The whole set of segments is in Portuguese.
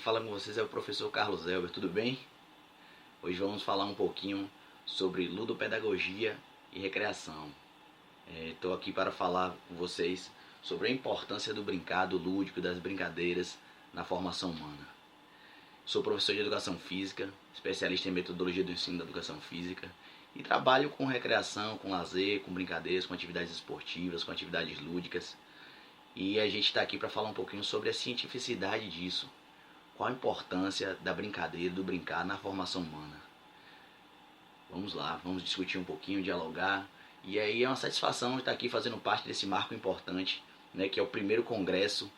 fala com vocês é o professor Carlos Elber, tudo bem? Hoje vamos falar um pouquinho sobre ludopedagogia e recreação. Estou aqui para falar com vocês sobre a importância do brincar, do lúdico, das brincadeiras na formação humana. Sou professor de educação física, especialista em metodologia do ensino da educação física e trabalho com recreação, com lazer, com brincadeiras, com atividades esportivas, com atividades lúdicas. E a gente está aqui para falar um pouquinho sobre a cientificidade disso. Qual a importância da brincadeira, do brincar na formação humana? Vamos lá, vamos discutir um pouquinho, dialogar. E aí é uma satisfação estar aqui fazendo parte desse marco importante, né, que é o primeiro congresso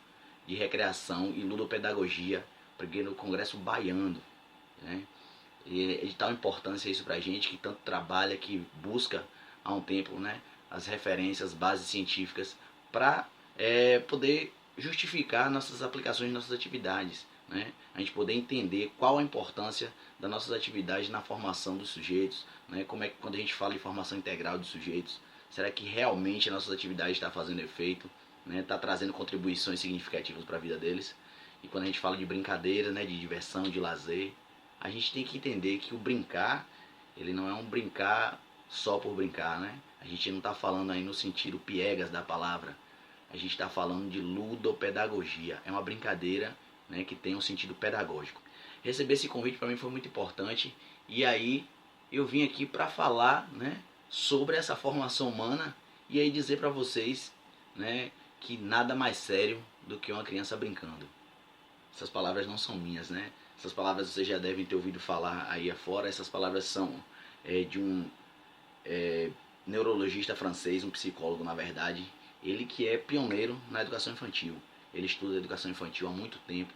de recreação e ludopedagogia, primeiro congresso baiano, né? E é de tal importância isso pra gente, que tanto trabalha, que busca há um tempo, né, as referências, bases científicas para poder justificar nossas aplicações, nossas atividades, né? A gente poder entender qual a importância das nossas atividades na formação dos sujeitos, né? Como é que quando a gente fala em formação integral dos sujeitos, será que realmente a nossa atividade está fazendo efeito, né? Está trazendo contribuições significativas para a vida deles? E quando a gente fala de brincadeira, né, de diversão, de lazer, a gente tem que entender que o brincar, ele não é um brincar só por brincar, né? A gente não está falando aí no sentido piegas da palavra. A gente está falando de ludopedagogia. É uma brincadeira, né, que tem um sentido pedagógico. Receber esse convite para mim foi muito importante. E aí eu vim aqui para falar, né, sobre essa formação humana e aí dizer para vocês, né, que nada mais sério do que uma criança brincando. Essas palavras não são minhas, né? Essas palavras vocês já devem ter ouvido falar aí afora. Essas palavras são de um neurologista francês, um psicólogo na verdade. Ele que é pioneiro na educação infantil. Ele estuda educação infantil há muito tempo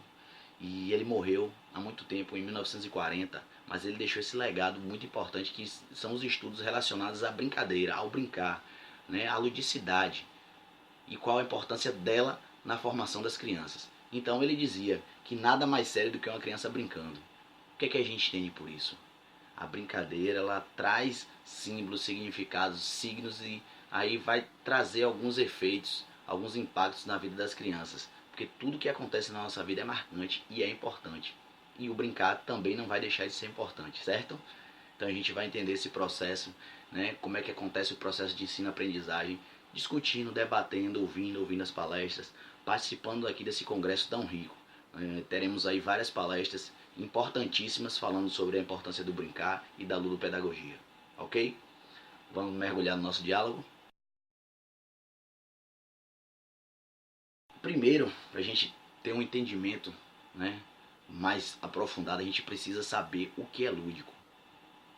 e ele morreu há muito tempo, em 1940, mas ele deixou esse legado muito importante que são os estudos relacionados à brincadeira, ao brincar, né, à ludicidade e qual a importância dela na formação das crianças. Então ele dizia que nada mais sério do que uma criança brincando. O que é que a gente entende por isso? A brincadeira, ela traz símbolos, significados, signos e aí vai trazer alguns efeitos, alguns impactos na vida das crianças. Porque tudo que acontece na nossa vida é marcante e é importante. E o brincar também não vai deixar de ser importante, certo? Então a gente vai entender esse processo, né? Como é que acontece o processo de ensino-aprendizagem, discutindo, debatendo, ouvindo as palestras, participando aqui desse congresso tão rico. Teremos aí várias palestras importantíssimas falando sobre a importância do brincar e da ludopedagogia, ok? Vamos mergulhar no nosso diálogo? Primeiro, para a gente ter um entendimento, né, mais aprofundado, a gente precisa saber o que é lúdico.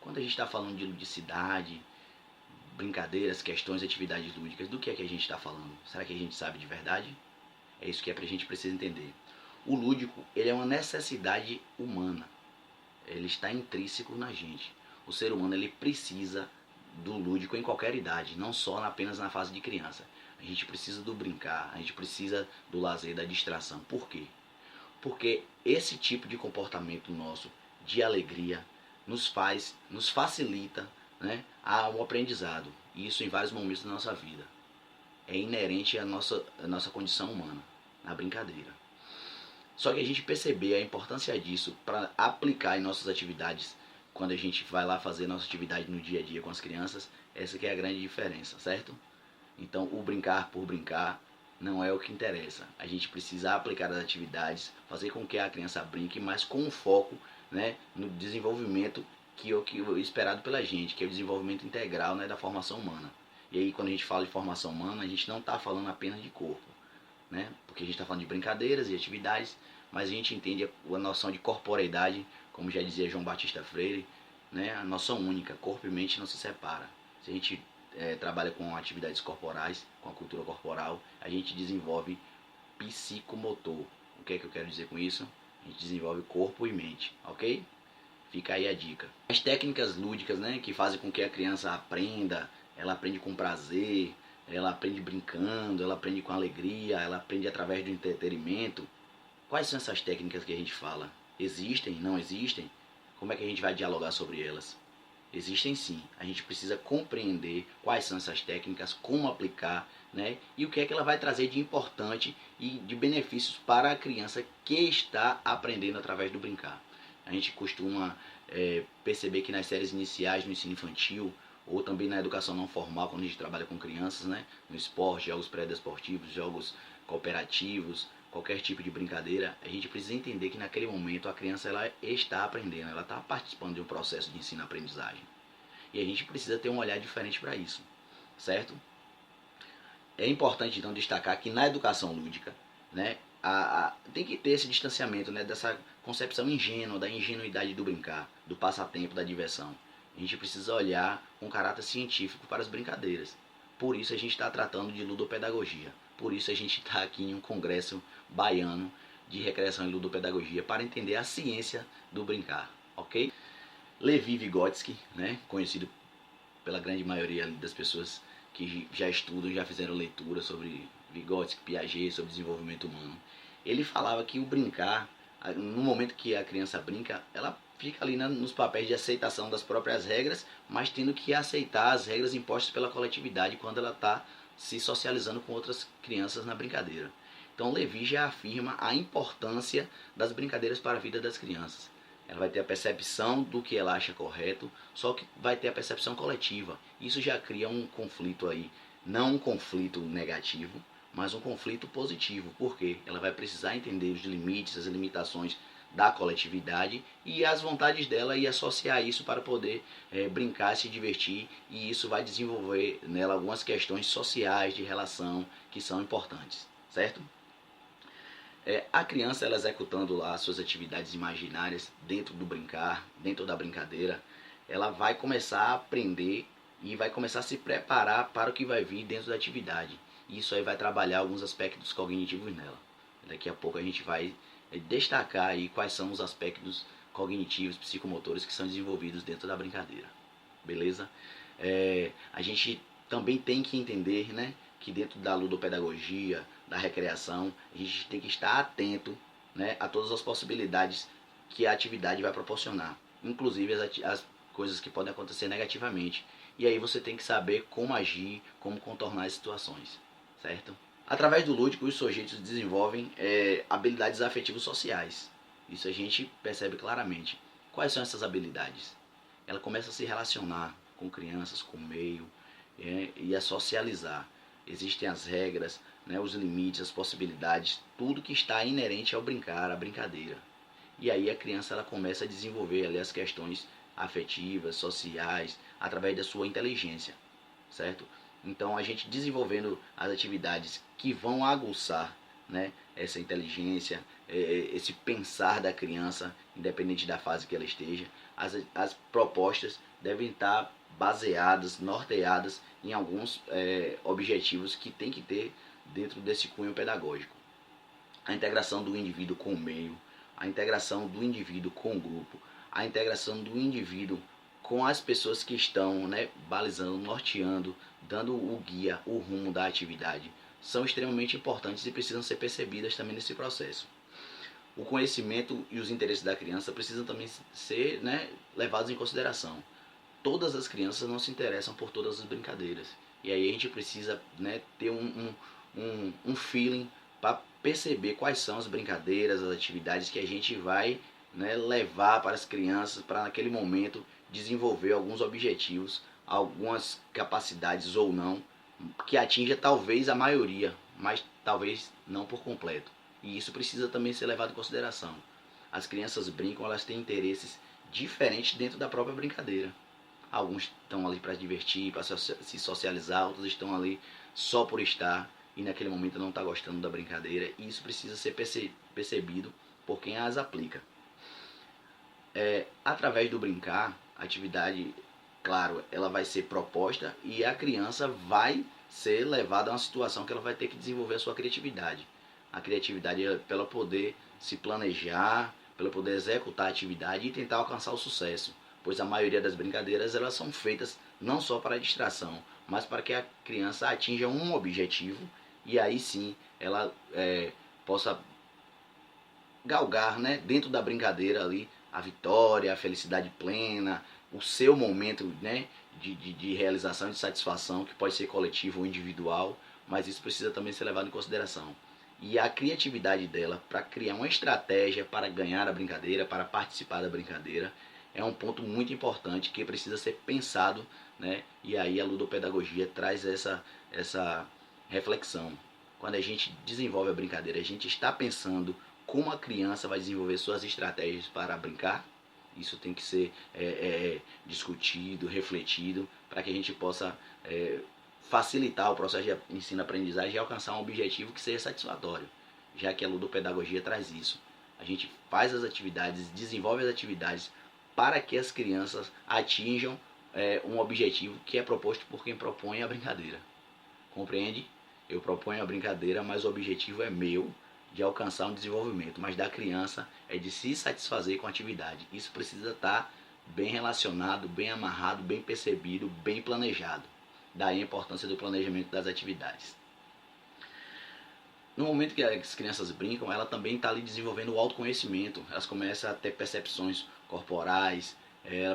Quando a gente está falando de ludicidade, brincadeiras, questões, atividades lúdicas, do que é que a gente está falando? Será que a gente sabe de verdade? É isso que a gente precisa entender. O lúdico, ele é uma necessidade humana. Ele está intrínseco na gente. O ser humano, ele precisa do lúdico em qualquer idade, não só apenas na fase de criança. A gente precisa do brincar, a gente precisa do lazer, da distração. Por quê? Porque esse tipo de comportamento nosso, de alegria, nos facilita, né, ao aprendizado. E isso em vários momentos da nossa vida. É inerente à nossa condição humana, na brincadeira. Só que a gente perceber a importância disso para aplicar em nossas atividades, quando a gente vai lá fazer nossa atividade no dia a dia com as crianças, essa que é a grande diferença, certo? Então o brincar por brincar não é o que interessa. A gente precisa aplicar as atividades, fazer com que a criança brinque, mas com um foco, né, no desenvolvimento que é o esperado pela gente, que é o desenvolvimento integral, né, da formação humana. E aí quando a gente fala de formação humana, a gente não está falando apenas de corpo, né? Porque a gente está falando de brincadeiras e atividades, mas a gente entende a noção de corporeidade, como já dizia João Batista Freire, né? A noção única, corpo e mente não se separa. Se a gente trabalha com atividades corporais, com a cultura corporal, a gente desenvolve psicomotor. O que é que eu quero dizer com isso? A gente desenvolve corpo e mente, ok? Fica aí a dica. As técnicas lúdicas, né, que fazem com que a criança aprenda, ela aprende com prazer, ela aprende brincando, ela aprende com alegria, ela aprende através do entretenimento. Quais são essas técnicas que a gente fala? Existem? Não existem? Como é que a gente vai dialogar sobre elas? Existem sim. A gente precisa compreender quais são essas técnicas, como aplicar, né? E o que é que ela vai trazer de importante e de benefícios para a criança que está aprendendo através do brincar. A gente costuma perceber que nas séries iniciais no ensino infantil, ou também na educação não formal, quando a gente trabalha com crianças, né? No esporte, jogos pré-desportivos, jogos cooperativos, qualquer tipo de brincadeira, a gente precisa entender que naquele momento a criança ela está aprendendo, ela está participando de um processo de ensino-aprendizagem. E a gente precisa ter um olhar diferente para isso, certo? É importante então destacar que na educação lúdica, né, tem que ter esse distanciamento, né, dessa concepção ingênua, da ingenuidade do brincar, do passatempo, da diversão. A gente precisa olhar com caráter científico para as brincadeiras. Por isso a gente está tratando de ludopedagogia. Por isso a gente está aqui em um congresso baiano de recreação e ludopedagogia para entender a ciência do brincar, ok? Levi Vygotsky, né, conhecido pela grande maioria das pessoas que já estudam, já fizeram leitura sobre Vygotsky, Piaget, sobre desenvolvimento humano. Ele falava que o brincar, no momento que a criança brinca, ela fica ali nos papéis de aceitação das próprias regras, mas tendo que aceitar as regras impostas pela coletividade quando ela está se socializando com outras crianças na brincadeira. Então Levi já afirma a importância das brincadeiras para a vida das crianças. Ela vai ter a percepção do que ela acha correto, só que vai ter a percepção coletiva. Isso já cria um conflito aí, não um conflito negativo, mas um conflito positivo, porque ela vai precisar entender os limites, as limitações da coletividade e as vontades dela e associar isso para poder brincar, se divertir, e isso vai desenvolver nela algumas questões sociais de relação que são importantes, certo? A criança, ela executando lá suas atividades imaginárias dentro do brincar, dentro da brincadeira, ela vai começar a aprender e vai começar a se preparar para o que vai vir dentro da atividade. E isso aí vai trabalhar alguns aspectos cognitivos nela. Daqui a pouco a gente vai destacar aí quais são os aspectos cognitivos, psicomotores que são desenvolvidos dentro da brincadeira. Beleza? A gente também tem que entender, né, que dentro da ludopedagogia, da recreação, a gente tem que estar atento, né, a todas as possibilidades que a atividade vai proporcionar, inclusive as coisas que podem acontecer negativamente. E aí você tem que saber como agir, como contornar as situações, certo? Através do lúdico, os sujeitos desenvolvem habilidades afetivos sociais. Isso a gente percebe claramente. Quais são essas habilidades? Ela começa a se relacionar com crianças, com o meio, e a socializar. Existem as regras, né, os limites, as possibilidades, tudo que está inerente ao brincar, à brincadeira. E aí a criança ela começa a desenvolver ali as questões afetivas, sociais, através da sua inteligência, certo? Então a gente desenvolvendo as atividades que vão aguçar, né, essa inteligência, esse pensar da criança, independente da fase que ela esteja, as propostas devem estar baseadas, norteadas em alguns objetivos que tem que ter dentro desse cunho pedagógico. A integração do indivíduo com o meio, a integração do indivíduo com o grupo, a integração do indivíduo com as pessoas que estão, né, balizando, norteando, dando o guia, o rumo da atividade, são extremamente importantes e precisam ser percebidas também nesse processo. O conhecimento e os interesses da criança precisam também ser, né, levados em consideração. Todas as crianças não se interessam por todas as brincadeiras. E aí a gente precisa, né, ter um feeling para perceber quais são as brincadeiras, as atividades que a gente vai, né, levar para as crianças, para naquele momento desenvolver alguns objetivos, algumas capacidades ou não, que atinja talvez a maioria, mas talvez não por completo. E isso precisa também ser levado em consideração. As crianças brincam, elas têm interesses diferentes dentro da própria brincadeira. Alguns estão ali para divertir, para se socializar, outros estão ali só por estar e naquele momento não está gostando da brincadeira. E isso precisa ser percebido por quem as aplica. Através do brincar, a atividade, claro, ela vai ser proposta e a criança vai ser levada a uma situação que ela vai ter que desenvolver a sua criatividade. A criatividade é para ela poder se planejar, para ela poder executar a atividade e tentar alcançar o sucesso. Pois a maioria das brincadeiras elas são feitas não só para distração, mas para que a criança atinja um objetivo e aí sim ela possa galgar, né, dentro da brincadeira ali a vitória, a felicidade plena, o seu momento, né, de realização, de satisfação, que pode ser coletivo ou individual, mas isso precisa também ser levado em consideração. E a criatividade dela para criar uma estratégia para ganhar a brincadeira, para participar da brincadeira, é um ponto muito importante que precisa ser pensado, né? E aí a ludopedagogia traz essa reflexão. Quando a gente desenvolve a brincadeira, a gente está pensando como a criança vai desenvolver suas estratégias para brincar. Isso tem que ser discutido, refletido, para que a gente possa facilitar o processo de ensino-aprendizagem e alcançar um objetivo que seja satisfatório, já que a ludopedagogia traz isso. A gente faz as atividades, desenvolve as atividades para que as crianças atinjam um objetivo que é proposto por quem propõe a brincadeira. Compreende? Eu proponho a brincadeira, mas o objetivo é meu, de alcançar um desenvolvimento, mas da criança é de se satisfazer com a atividade. Isso precisa estar bem relacionado, bem amarrado, bem percebido, bem planejado. Daí a importância do planejamento das atividades. No momento que as crianças brincam, ela também está ali desenvolvendo o autoconhecimento. Elas começam a ter percepções corporais, ela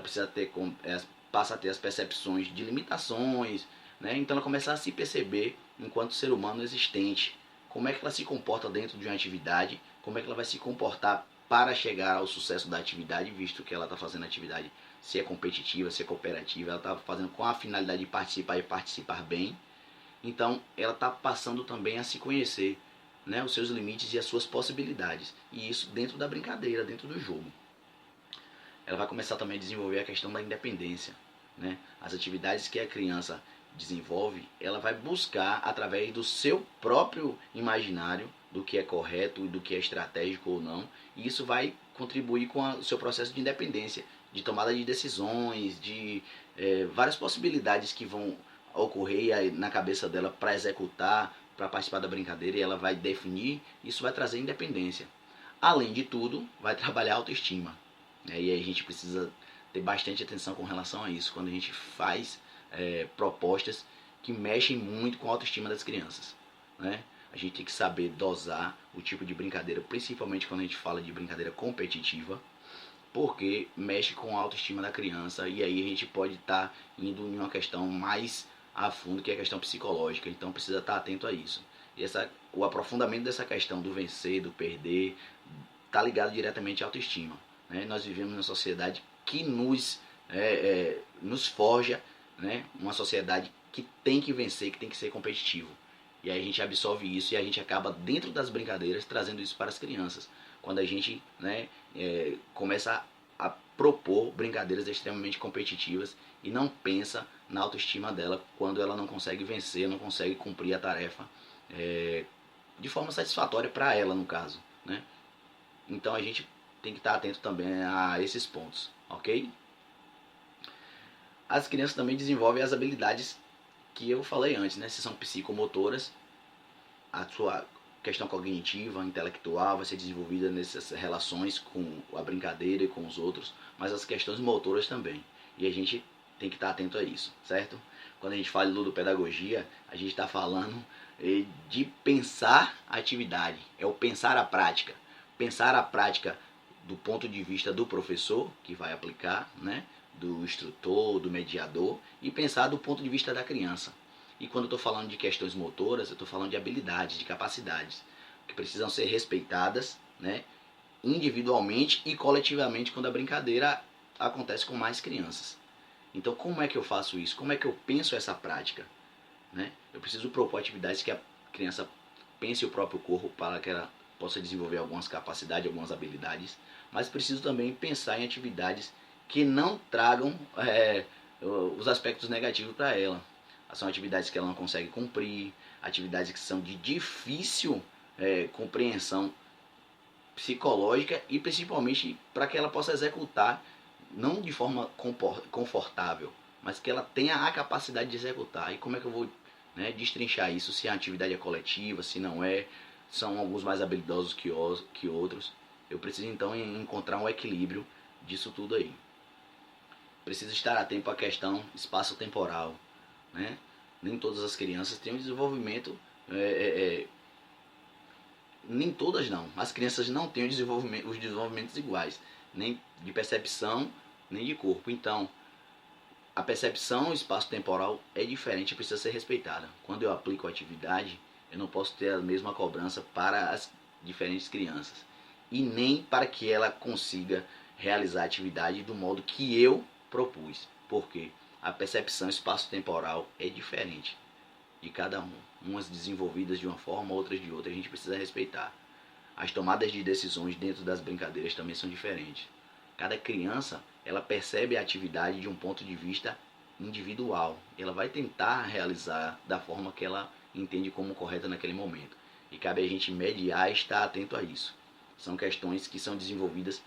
passa a ter as percepções de limitações, né? Então ela começa a se perceber enquanto ser humano existente. Como é que ela se comporta dentro de uma atividade, como é que ela vai se comportar para chegar ao sucesso da atividade, visto que ela está fazendo a atividade, se é competitiva, se é cooperativa, ela está fazendo com a finalidade de participar e participar bem. Então ela está passando também a se conhecer, né, os seus limites e as suas possibilidades. E isso dentro da brincadeira, dentro do jogo. Ela vai começar também a desenvolver a questão da independência, né? As atividades que a criança desenvolve, ela vai buscar através do seu próprio imaginário do que é correto e do que é estratégico ou não, e isso vai contribuir com o seu processo de independência, de tomada de decisões, de várias possibilidades que vão ocorrer na cabeça dela para executar, para participar da brincadeira, e ela vai definir. Isso vai trazer independência. Além de tudo, vai trabalhar a autoestima, né? E aí a gente precisa ter bastante atenção com relação a isso quando a gente faz propostas que mexem muito com a autoestima das crianças, né? A gente tem que saber dosar o tipo de brincadeira, principalmente quando a gente fala de brincadeira competitiva, porque mexe com a autoestima da criança, e aí a gente pode estar indo em uma questão mais a fundo, que é a questão psicológica. Então precisa estar atento a isso. E o aprofundamento dessa questão do vencer, do perder, está ligado diretamente à autoestima, né? Nós vivemos numa sociedade que nos forja, né, uma sociedade que tem que vencer, que tem que ser competitivo. E aí a gente absorve isso e a gente acaba dentro das brincadeiras trazendo isso para as crianças. Quando a gente, né, começa a propor brincadeiras extremamente competitivas e não pensa na autoestima dela quando ela não consegue vencer, não consegue cumprir a tarefa de forma satisfatória para ela, no caso, né? Então a gente tem que estar atento também a esses pontos, ok? As crianças também desenvolvem as habilidades que eu falei antes, né? Se são psicomotoras, a sua questão cognitiva, intelectual vai ser desenvolvida nessas relações com a brincadeira e com os outros, mas as questões motoras também. E a gente tem que estar atento a isso, certo? Quando a gente fala de ludopedagogia, a gente está falando de pensar a atividade, é o pensar a prática. Pensar a prática do ponto de vista do professor, que vai aplicar, né? Do instrutor, do mediador, e pensar do ponto de vista da criança. E quando eu estou falando de questões motoras, eu estou falando de habilidades, de capacidades, que precisam ser respeitadas, né, individualmente e coletivamente quando a brincadeira acontece com mais crianças. Então como é que eu faço isso? Como é que eu penso essa prática, né? Eu preciso propor atividades que a criança pense o próprio corpo para que ela possa desenvolver algumas capacidades, algumas habilidades, mas preciso também pensar em atividades que não tragam os aspectos negativos para ela. São atividades que ela não consegue cumprir, atividades que são de difícil compreensão psicológica e principalmente para que ela possa executar, não de forma confortável, mas que ela tenha a capacidade de executar. E como é que eu vou, né, destrinchar isso, se a atividade é coletiva, se não é, são alguns mais habilidosos que outros. Eu preciso então encontrar um equilíbrio disso tudo aí. Preciso estar atento à questão espaço-temporal, né? Nem todas as crianças têm um desenvolvimento, nem todas não, as crianças não têm os desenvolvimentos iguais, nem de percepção, nem de corpo. Então, a percepção espaço-temporal é diferente e precisa ser respeitada. Quando eu aplico a atividade, eu não posso ter a mesma cobrança para as diferentes crianças. E nem para que ela consiga realizar a atividade do modo que eu propus. Porque a percepção espaço-temporal é diferente de cada um. Umas desenvolvidas de uma forma, outras de outra. A gente precisa respeitar. As tomadas de decisões dentro das brincadeiras também são diferentes. Cada criança, ela percebe a atividade de um ponto de vista individual. Ela vai tentar realizar da forma que ela entende como correta naquele momento. E cabe a gente mediar e estar atento a isso. São questões que são desenvolvidas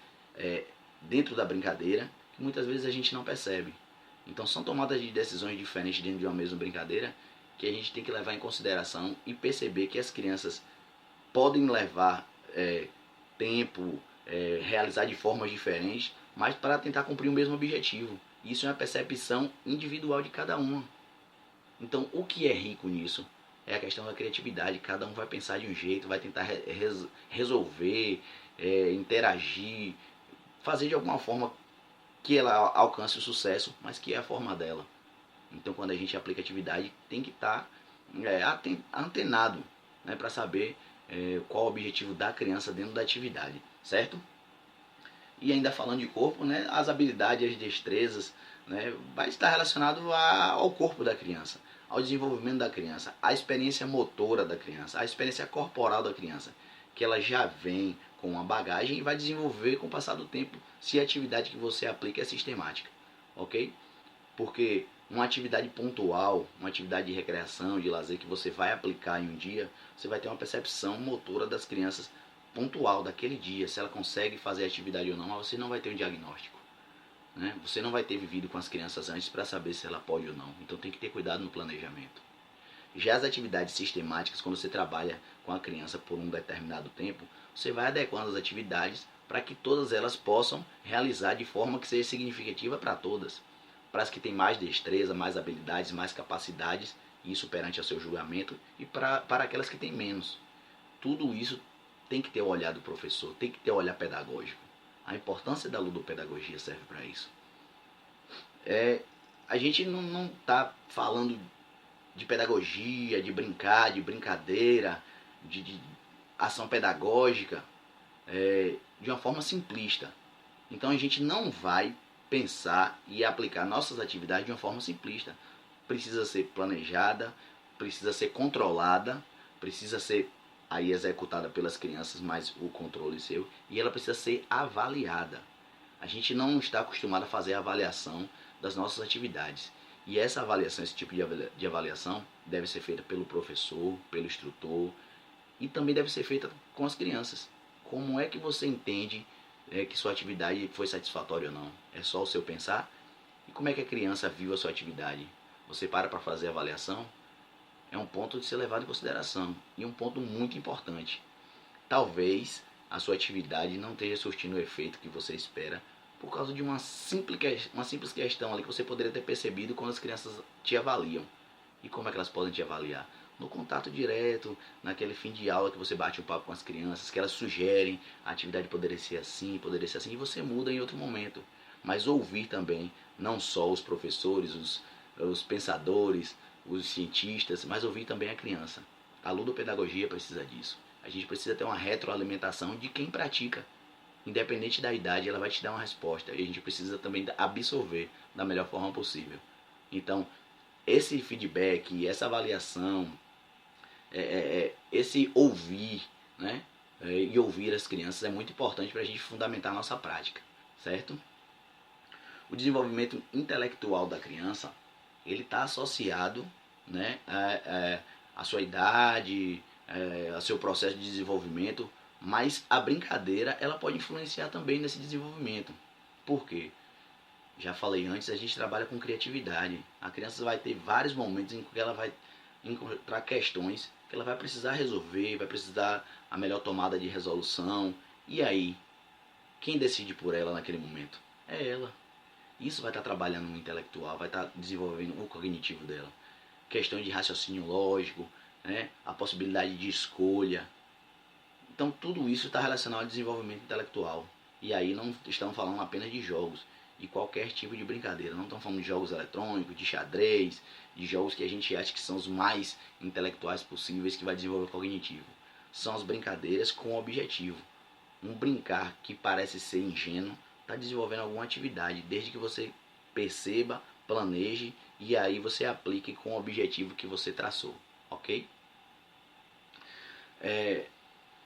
dentro da brincadeira, que muitas vezes a gente não percebe. Então são tomadas de decisões diferentes dentro de uma mesma brincadeira, que a gente tem que levar em consideração e perceber que as crianças podem levar tempo, realizar de formas diferentes, mas para tentar cumprir o mesmo objetivo. Isso é uma percepção individual de cada uma. Então, o que é rico nisso é a questão da criatividade. Cada um vai pensar de um jeito, vai tentar resolver, interagir, fazer de alguma forma que ela alcance o sucesso, mas que é a forma dela. Então, quando a gente aplica atividade, tem que estar antenado, né, para saber qual o objetivo da criança dentro da atividade, certo? E ainda falando de corpo, né, as habilidades, as destrezas, né, vai estar relacionado ao corpo da criança, ao desenvolvimento da criança, à experiência motora da criança, à experiência corporal da criança, que ela já vem com uma bagagem e vai desenvolver com o passar do tempo, se a atividade que você aplica é sistemática, ok? Porque uma atividade pontual, uma atividade de recreação, de lazer que você vai aplicar em um dia, você vai ter uma percepção motora das crianças pontual daquele dia, se ela consegue fazer a atividade ou não, mas você não vai ter um diagnóstico, né? Você não vai ter vivido com as crianças antes para saber se ela pode ou não. Então tem que ter cuidado no planejamento. Já as atividades sistemáticas, quando você trabalha com a criança por um determinado tempo, você vai adequando as atividades para que todas elas possam realizar de forma que seja significativa para todas. Para as que têm mais destreza, mais habilidades, mais capacidades, isso perante ao seu julgamento, e para aquelas que têm menos. Tudo isso tem que ter o olhar do professor, tem que ter o olhar pedagógico. A importância da ludopedagogia serve para isso. A gente não está falando de pedagogia, de brincar, de brincadeira, de ação pedagógica, de uma forma simplista. Então a gente não vai pensar e aplicar nossas atividades de uma forma simplista. Precisa ser planejada, precisa ser controlada, precisa ser aí executada pelas crianças, mas o controle seu, e ela precisa ser avaliada. A gente não está acostumado a fazer a avaliação das nossas atividades. E essa avaliação, esse tipo de avaliação, deve ser feita pelo professor, pelo instrutor, e também deve ser feita com as crianças. Como é que você entende que sua atividade foi satisfatória ou não? É só o seu pensar? E como é que a criança viu a sua atividade? Você para fazer a avaliação? É um ponto de ser levado em consideração. E um ponto muito importante. Talvez a sua atividade não esteja surtindo o efeito que você espera por causa de uma simples questão ali que você poderia ter percebido quando as crianças te avaliam. E como é que elas podem te avaliar? No contato direto, naquele fim de aula que você bate um papo com as crianças, que elas sugerem, a atividade poderia ser assim, e você muda em outro momento. Mas ouvir também, não só os professores, os pensadores, os cientistas, mas ouvir também a criança. A ludopedagogia precisa disso. A gente precisa ter uma retroalimentação de quem pratica. Independente da idade, ela vai te dar uma resposta. E a gente precisa também absorver da melhor forma possível. Então, esse feedback, essa avaliação, esse ouvir, né? E ouvir as crianças é muito importante para a gente fundamentar a nossa prática, certo? O desenvolvimento intelectual da criança, ele está associado, né, à sua idade, ao seu processo de desenvolvimento, mas a brincadeira ela pode influenciar também nesse desenvolvimento. Por quê? Já falei antes, a gente trabalha com criatividade. A criança vai ter vários momentos em que ela vai encontrar questões que ela vai precisar resolver, vai precisar a melhor tomada de resolução. E aí, quem decide por ela naquele momento? É ela. Isso vai estar trabalhando no intelectual, vai estar desenvolvendo o cognitivo dela. Questões de raciocínio lógico, né? A possibilidade de escolha. Então tudo isso está relacionado ao desenvolvimento intelectual. E aí não estamos falando apenas de jogos, e qualquer tipo de brincadeira. Não estamos falando de jogos eletrônicos, de xadrez, de jogos que a gente acha que são os mais intelectuais possíveis, que vai desenvolver o cognitivo. São as brincadeiras com objetivo. Um brincar que parece ser ingênuo está desenvolvendo alguma atividade, desde que você perceba, planeje e aí você aplique com o objetivo que você traçou, ok?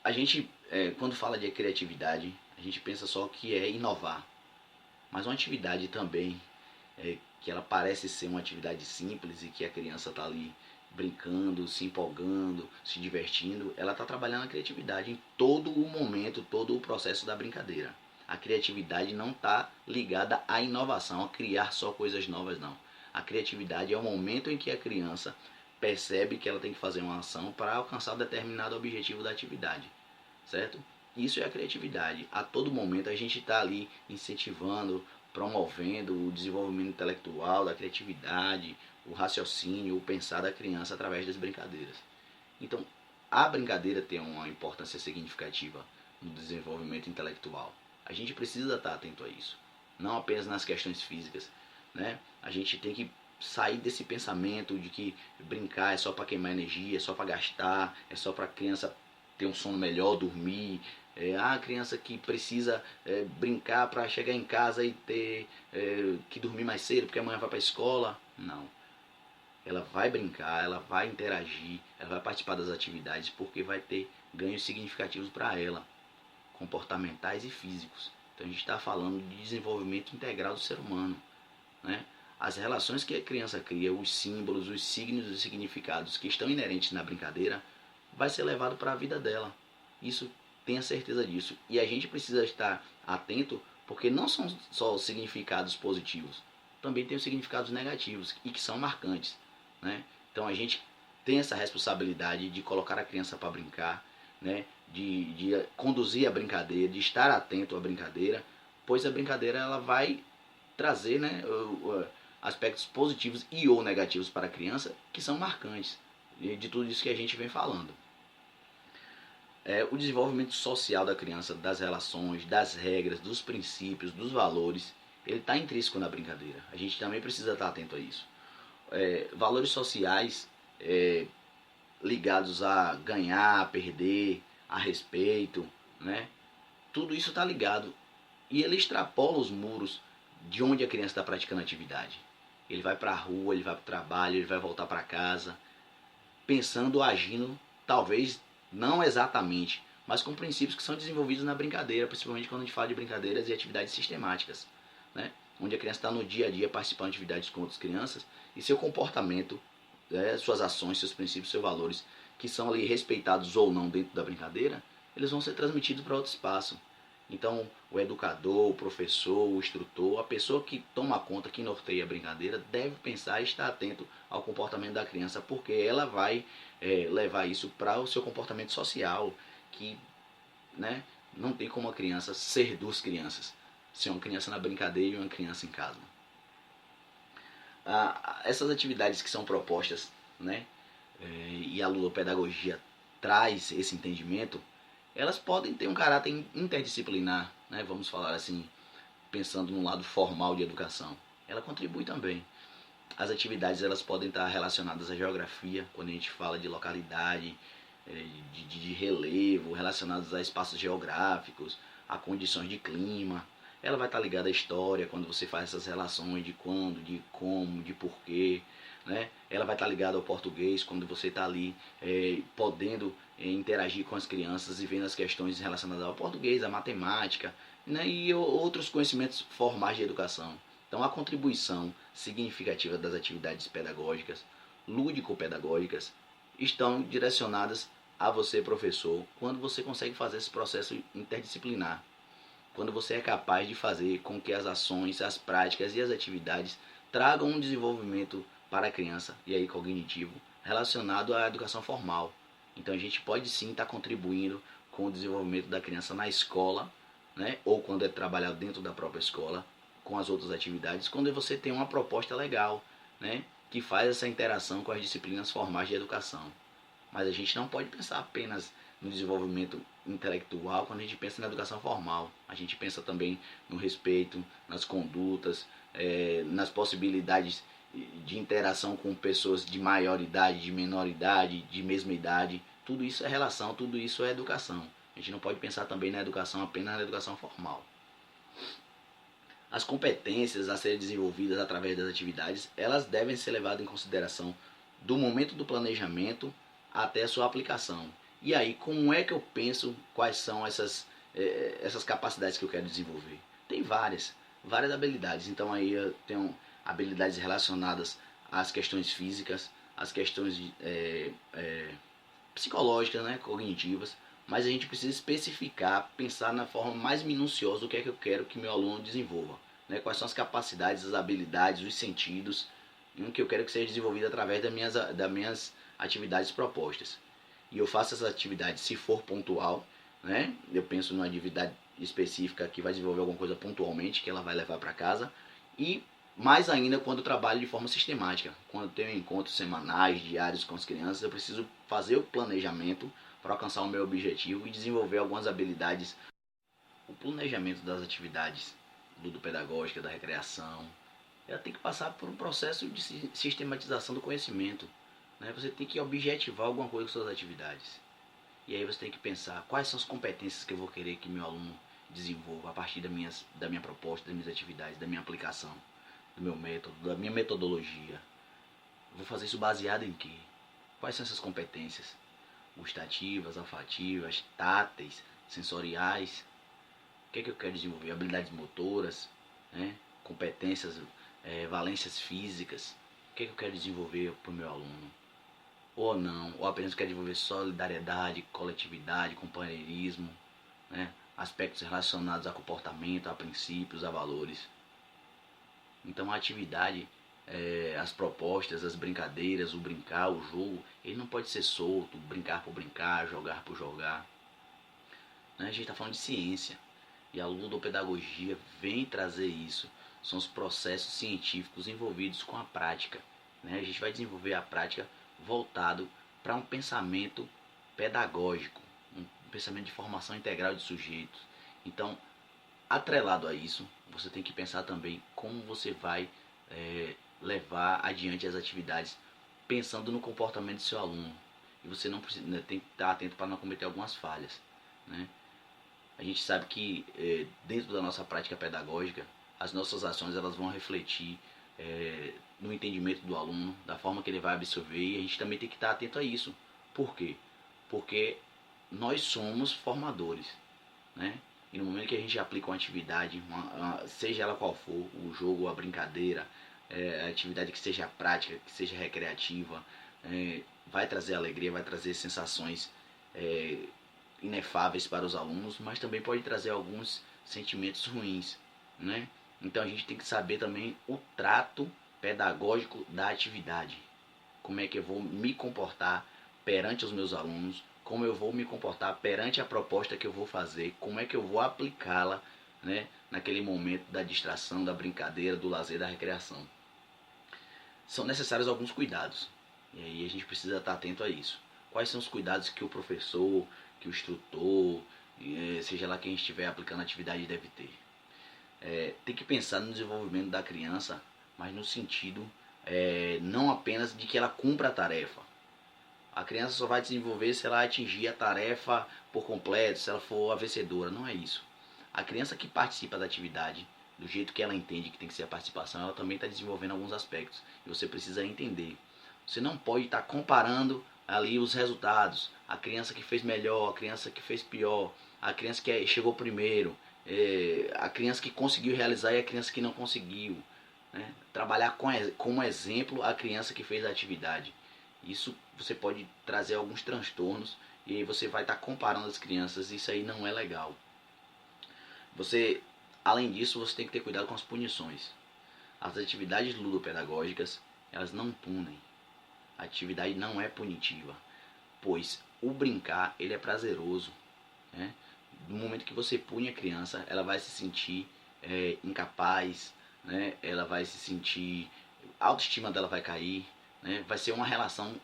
A gente, quando fala de criatividade, a gente pensa só que é inovar, mas uma atividade também que ela parece ser uma atividade simples e que a criança está ali brincando, se empolgando, se divertindo, ela está trabalhando a criatividade em todo o momento, todo o processo da brincadeira. A criatividade não está ligada à inovação, a criar só coisas novas, não. A criatividade é o momento em que a criança percebe que ela tem que fazer uma ação para alcançar um determinado objetivo da atividade, certo? Isso é a criatividade. A todo momento a gente está ali incentivando, promovendo o desenvolvimento intelectual, da criatividade, o raciocínio, o pensar da criança através das brincadeiras. Então, a brincadeira tem uma importância significativa no desenvolvimento intelectual. A gente precisa estar atento a isso, não apenas nas questões físicas, né? A gente tem que sair desse pensamento de que brincar é só para queimar energia, é só para gastar, é só para a criança ter um sono melhor, dormir. A criança que precisa brincar para chegar em casa e ter que dormir mais cedo porque amanhã vai para a escola. Não. Ela vai brincar, ela vai interagir, ela vai participar das atividades porque vai ter ganhos significativos para ela, comportamentais e físicos. Então a gente está falando de desenvolvimento integral do ser humano, né? As relações que a criança cria, os símbolos, os signos e os significados que estão inerentes na brincadeira, vai ser levado para a vida dela. Isso, tenha certeza disso. E a gente precisa estar atento, porque não são só os significados positivos, também tem os significados negativos e que são marcantes, né? Então a gente tem essa responsabilidade de colocar a criança para brincar, né? De conduzir a brincadeira, de estar atento à brincadeira, pois a brincadeira ela vai trazer, né, aspectos positivos e ou negativos para a criança que são marcantes de tudo isso que a gente vem falando. O desenvolvimento social da criança, das relações, das regras, dos princípios, dos valores, ele está intrínseco na brincadeira. A gente também precisa estar atento a isso. Valores sociais ligados a ganhar, a perder, a respeito, né? Tudo isso está ligado. E ele extrapola os muros de onde a criança está praticando a atividade. Ele vai para a rua, ele vai para o trabalho, ele vai voltar para casa, pensando, agindo, talvez não exatamente, mas com princípios que são desenvolvidos na brincadeira, principalmente quando a gente fala de brincadeiras e atividades sistemáticas, né? Onde a criança está no dia a dia participando de atividades com outras crianças e seu comportamento, suas ações, seus princípios, seus valores, que são ali respeitados ou não dentro da brincadeira, eles vão ser transmitidos para outro espaço. Então, o educador, o professor, o instrutor, a pessoa que toma conta, que norteia a brincadeira, deve pensar e estar atento ao comportamento da criança, porque ela vai levar isso para o seu comportamento social, que, né, não tem como a criança ser duas crianças, ser uma criança na brincadeira e uma criança em casa. Essas atividades que são propostas, né, e a ludopedagogia traz esse entendimento, elas podem ter um caráter interdisciplinar, né? Vamos falar assim, pensando no lado formal de educação. Ela contribui também. As atividades elas podem estar relacionadas à geografia, quando a gente fala de localidade, de relevo, relacionadas a espaços geográficos, a condições de clima. Ela vai estar ligada à história, quando você faz essas relações de quando, de como, de porquê, né? Ela vai estar ligada ao português, quando você está ali podendo interagir com as crianças e vendo as questões relacionadas ao português, à matemática, né? E outros conhecimentos formais de educação. Então a contribuição significativa das atividades pedagógicas, lúdico-pedagógicas, estão direcionadas a você, professor, quando você consegue fazer esse processo interdisciplinar. Quando você é capaz de fazer com que as ações, as práticas e as atividades tragam um desenvolvimento para a criança, e aí cognitivo, relacionado à educação formal. Então a gente pode sim estar contribuindo com o desenvolvimento da criança na escola, né? Ou quando é trabalhado dentro da própria escola, com as outras atividades, quando você tem uma proposta legal, né? Que faz essa interação com as disciplinas formais de educação. Mas a gente não pode pensar apenas no desenvolvimento intelectual quando a gente pensa na educação formal. A gente pensa também no respeito, nas condutas, nas possibilidades de interação com pessoas de maior idade, de menor idade, de mesma idade. Tudo isso é relação, tudo isso é educação. A gente não pode pensar também na educação apenas na educação formal. As competências a serem desenvolvidas através das atividades, elas devem ser levadas em consideração do momento do planejamento até a sua aplicação. E aí, como é que eu penso quais são essas capacidades que eu quero desenvolver? Tem várias habilidades. Então aí eu tenho habilidades relacionadas às questões físicas, às questões psicológicas, né, cognitivas, mas a gente precisa especificar, pensar na forma mais minuciosa do que é que eu quero que meu aluno desenvolva, né, quais são as capacidades, as habilidades, os sentidos, que eu quero que seja desenvolvido através das minhas atividades propostas. E eu faço essas atividades se for pontual, né, eu penso numa atividade específica que vai desenvolver alguma coisa pontualmente, que ela vai levar para casa, e mais ainda quando eu trabalho de forma sistemática, quando eu tenho encontros semanais, diários com as crianças, eu preciso fazer o planejamento para alcançar o meu objetivo e desenvolver algumas habilidades. O planejamento das atividades ludopedagógicas, da recreação, ela tem que passar por um processo de sistematização do conhecimento, né? Você tem que objetivar alguma coisa com suas atividades. E aí você tem que pensar quais são as competências que eu vou querer que meu aluno desenvolva a partir da minha proposta, das minhas atividades, da minha aplicação, do meu método, da minha metodologia. Eu vou fazer isso baseado em quê? Quais são essas competências? Gustativas, olfativas, táteis, sensoriais. O que é que eu quero desenvolver? Habilidades motoras, né? Competências, valências físicas. O que é que eu quero desenvolver para o meu aluno? Ou não, ou apenas quer desenvolver solidariedade, coletividade, companheirismo, né? Aspectos relacionados a comportamento, a princípios, a valores. Então a atividade, as propostas, as brincadeiras, o brincar, o jogo, ele não pode ser solto, brincar por brincar, jogar por jogar, né? A gente está falando de ciência e a ludopedagogia vem trazer isso. São os processos científicos envolvidos com a prática, né? A gente vai desenvolver a prática voltado para um pensamento pedagógico, um pensamento de formação integral de sujeitos. Então, atrelado a isso, você tem que pensar também como você vai levar adiante as atividades pensando no comportamento do seu aluno. E você não precisa, né, tem que estar atento para não cometer algumas falhas, né? A gente sabe que dentro da nossa prática pedagógica, as nossas ações elas vão refletir no entendimento do aluno, da forma que ele vai absorver, e a gente também tem que estar atento a isso. Por quê? Porque nós somos formadores, né? E no momento que a gente aplica uma atividade, seja ela qual for, o jogo, a brincadeira, a atividade que seja prática, que seja recreativa, vai trazer alegria, vai trazer sensações inefáveis para os alunos, mas também pode trazer alguns sentimentos ruins, né? Então a gente tem que saber também o trato pedagógico da atividade. Como é que eu vou me comportar perante os meus alunos, como eu vou me comportar perante a proposta que eu vou fazer, como é que eu vou aplicá-la, né, naquele momento da distração, da brincadeira, do lazer, da recreação. São necessários alguns cuidados, e aí a gente precisa estar atento a isso. Quais são os cuidados que o professor, que o instrutor, seja lá quem estiver aplicando a atividade deve ter? Tem que pensar no desenvolvimento da criança, mas no sentido não apenas de que ela cumpra a tarefa. A criança só vai desenvolver se ela atingir a tarefa por completo, se ela for a vencedora. Não é isso. A criança que participa da atividade, do jeito que ela entende que tem que ser a participação, ela também está desenvolvendo alguns aspectos. E você precisa entender. Você não pode estar comparando ali os resultados. A criança que fez melhor, a criança que fez pior, a criança que chegou primeiro, a criança que conseguiu realizar e a criança que não conseguiu, né? Trabalhar como exemplo a criança que fez a atividade. Isso você pode trazer alguns transtornos e aí você vai estar comparando as crianças, e isso aí não é legal. Além disso, você tem que ter cuidado com as punições. As atividades ludopedagógicas, elas não punem. A atividade não é punitiva, pois o brincar, ele é prazeroso, né? No momento que você pune a criança, ela vai se sentir incapaz, né? Ela vai se sentir, a autoestima dela vai cair, né? Vai ser uma relação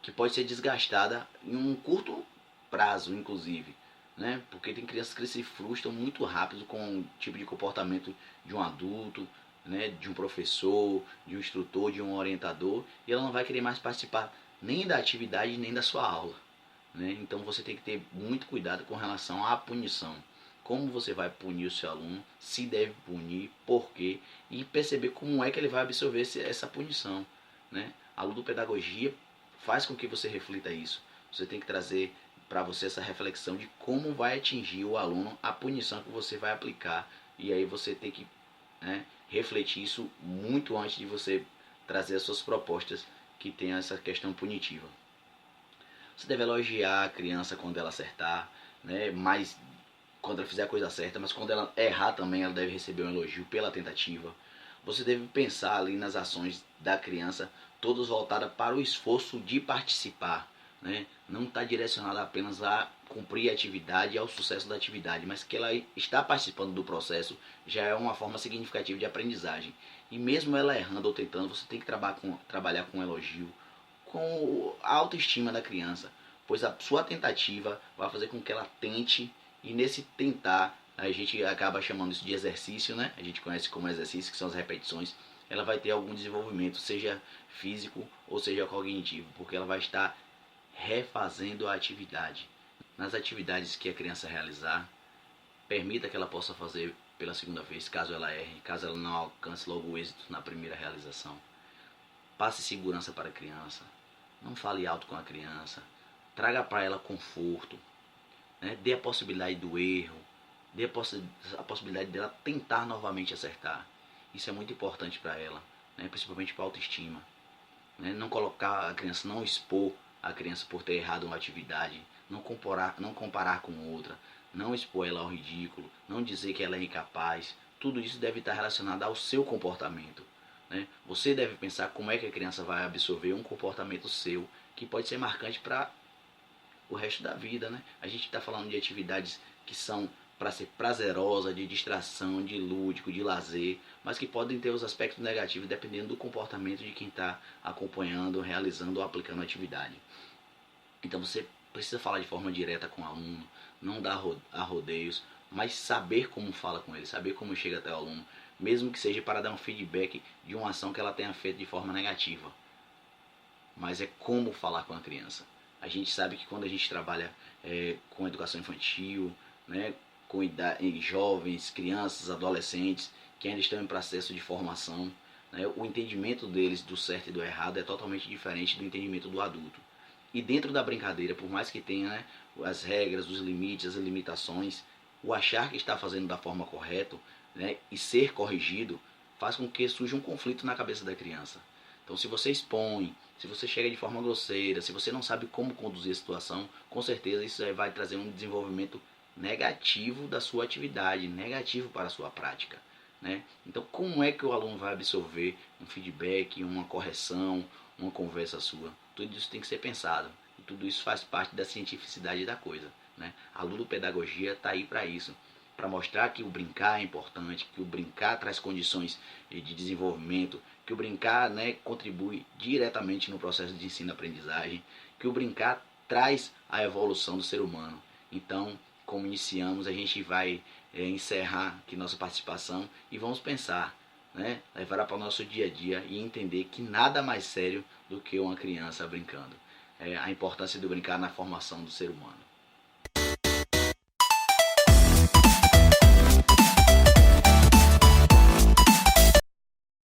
que pode ser desgastada em um curto prazo, inclusive, né? Porque tem crianças que se frustram muito rápido com o tipo de comportamento de um adulto, né? De um professor, de um instrutor, de um orientador, e ela não vai querer mais participar nem da atividade nem da sua aula, né? Então você tem que ter muito cuidado com relação à punição. Como você vai punir o seu aluno, se deve punir, por quê, e perceber como é que ele vai absorver essa punição, né? A ludopedagogia faz com que você reflita isso. Você tem que trazer para você essa reflexão de como vai atingir o aluno a punição que você vai aplicar. E aí você tem que, né, refletir isso muito antes de você trazer as suas propostas que tenham essa questão punitiva. Você deve elogiar a criança quando ela acertar, né, mas quando ela fizer a coisa certa, mas quando ela errar também ela deve receber um elogio pela tentativa. Você deve pensar ali nas ações da criança, todas voltadas para o esforço de participar, né? Não está direcionada apenas a cumprir a atividade e ao sucesso da atividade, mas que ela está participando do processo já é uma forma significativa de aprendizagem. E mesmo ela errando ou tentando, você tem que trabalhar com elogio, com a autoestima da criança, pois a sua tentativa vai fazer com que ela tente, e nesse tentar a gente acaba chamando isso de exercício, né? A gente conhece como exercício, que são as repetições. Ela vai ter algum desenvolvimento, seja físico ou seja cognitivo, porque ela vai estar refazendo a atividade. Nas atividades que a criança realizar, permita que ela possa fazer pela segunda vez, caso ela erre, caso ela não alcance logo o êxito na primeira realização. Passe segurança para a criança, não fale alto com a criança, traga para ela conforto, né? Dê a possibilidade do erro, dê a possibilidade dela tentar novamente acertar. Isso é muito importante para ela, né? Principalmente para a autoestima, né? Não colocar a criança, não expor a criança por ter errado uma atividade, não comparar com outra, não expor ela ao ridículo, não dizer que ela é incapaz. Tudo isso deve estar relacionado ao seu comportamento, né? Você deve pensar como é que a criança vai absorver um comportamento seu que pode ser marcante para o resto da vida, né? A gente está falando de atividades que são para ser prazerosa, de distração, de lúdico, de lazer, mas que podem ter os aspectos negativos dependendo do comportamento de quem está acompanhando, realizando ou aplicando a atividade. Então você precisa falar de forma direta com o aluno, não dar a rodeios, mas saber como fala com ele, saber como chega até o aluno, mesmo que seja para dar um feedback de uma ação que ela tenha feito de forma negativa. Mas é como falar com a criança. A gente sabe que quando a gente trabalha com educação infantil, né, com jovens, crianças, adolescentes, que ainda estão em processo de formação, né, o entendimento deles do certo e do errado é totalmente diferente do entendimento do adulto. E dentro da brincadeira, por mais que tenha, né, as regras, os limites, as limitações, o achar que está fazendo da forma correta, né, e ser corrigido faz com que surja um conflito na cabeça da criança. Então, se você expõe, se você chega de forma grosseira, se você não sabe como conduzir a situação, com certeza isso vai trazer um desenvolvimento negativo da sua atividade, negativo para a sua prática, né? Então, como é que o aluno vai absorver um feedback, uma correção, uma conversa sua? Tudo isso tem que ser pensado. E tudo isso faz parte da cientificidade da coisa, né? A ludopedagogia está aí para isso, para mostrar que o brincar é importante, que o brincar traz condições de desenvolvimento, que o brincar, né, contribui diretamente no processo de ensino-aprendizagem, que o brincar traz a evolução do ser humano. Então, como iniciamos, a gente vai encerrar aqui nossa participação e vamos pensar, né, levar para o nosso dia a dia e entender que nada mais sério do que uma criança brincando. A importância do brincar na formação do ser humano.